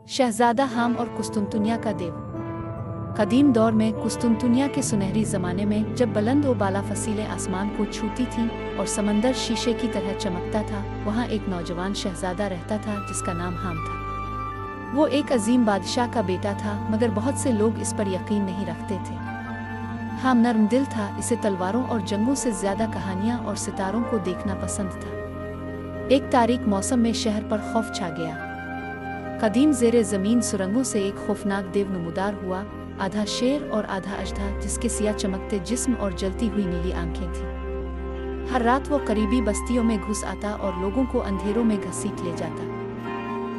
शहजादा हाम और कुस्तुनतुनिया का देव। कदीम दौर में कुस्तुनतुनिया के सुनहरी ज़माने में जब बुलंद व बाला फसीलें आसमान को छूती थीं और समंदर शीशे की तरह चमकता था, वहाँ एक नौजवान शहजादा रहता था जिसका नाम हाम था। वो एक अजीम बादशाह का बेटा था, मगर बहुत से लोग इस पर यकीन नहीं रखते थे। हाम नर्म दिल था, इसे तलवारों और जंगों से ज़्यादा कहानियाँ और सितारों को देखना पसंद था। एक तारीक मौसम में शहर पर खौफ छा गया। कदीम ज़ेरे ज़मीन सुरंगों से एक खौफनाक देव नमूदार हुआ, आधा शेर और आधा अजदा, जिसके सिया चमकते जिस्म और जलती हुई नीली आंखें थीं। हर रात वो करीबी बस्तियों में घुस आता और लोगों को अंधेरों में घसीट ले जाता।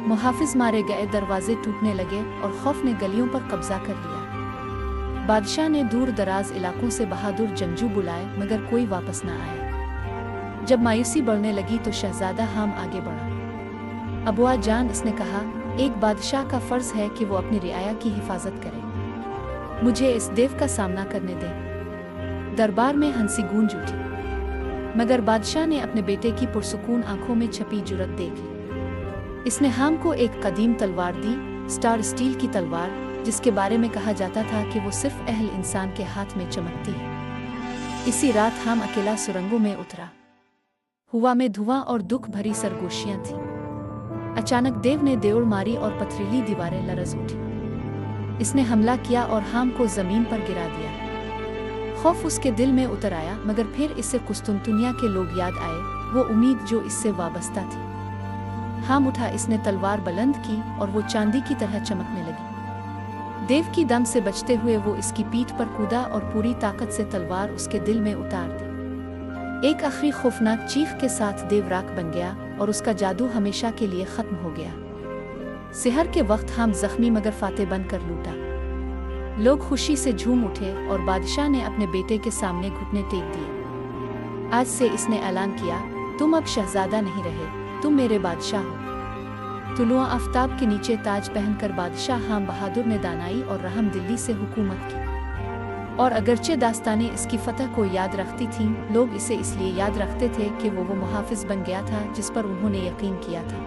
मुहाफिज मारे गए, दरवाजे टूटने लगे और खौफ ने गलियों पर कब्जा कर लिया। बादशाह ने दूर दराज इलाकों से बहादुर जंगजू बुलाए, मगर कोई वापस न आया। जब मायूसी बढ़ने लगी तो शहजादा हाम आगे बढ़ा। अबुआ जान, इसने कहा, एक बादशाह का फर्ज है कि वो अपनी रियाया की हिफाजत करे। मुझे इस देव का सामना करने दे। दरबार में हंसी गूंज उठी, मगर बादशाह ने अपने बेटे की पुरसुकून आंखों में छपी जुर्रत देख ली। इसने हाम को एक कदीम तलवार दी, स्टार स्टील की तलवार, जिसके बारे में कहा जाता था कि वो सिर्फ अहल इंसान के हाथ में चमकती है। इसी रात हाम अकेला सुरंगों में उतरा। हवा में धुआं और दुख भरी सरगोशियां थीं। अचानक देव ने देउड़ मारी और पथरीली दीवारें लरज़ उठी। इसने हमला किया और हाम को जमीन पर गिरा दिया। खौफ उसके दिल में उतर आया, मगर फिर इससे कुस्तुनतुनिया के लोग याद आए, वो उम्मीद जो इससे वाबस्ता थी। हाम उठा, इसने तलवार बुलंद की और वो चांदी की तरह चमकने लगी। देव की दम से बचते हुए वो इसकी पीठ पर कूदा और पूरी ताकत से तलवार उसके दिल में उतार दी। एक आखिरी खौफनाक चीख के साथ देव राख बन गया और उसका जादू हमेशा के लिए खत्म हो गया। सेहर के वक्त हाम जख्मी मगर फातेह बनकर लूटा। लोग खुशी से झूम उठे और बादशाह ने अपने बेटे के सामने घुटने टेक दिए। आज से इसने ऐलान किया, तुम अब शहजादा नहीं रहे, तुम मेरे बादशाह हो। तुलुआ आफ्ताब के नीचे ताज पहनकर बादशाह हाम बहादुर ने दानाई और रहम दिल्ली से हुकूमत की। और अगरचे दास्तानें इसकी फतह को याद रखती थीं, लोग इसे इसलिए याद रखते थे कि वो मुहाफिज बन गया था जिस पर उन्होंने यकीन किया था।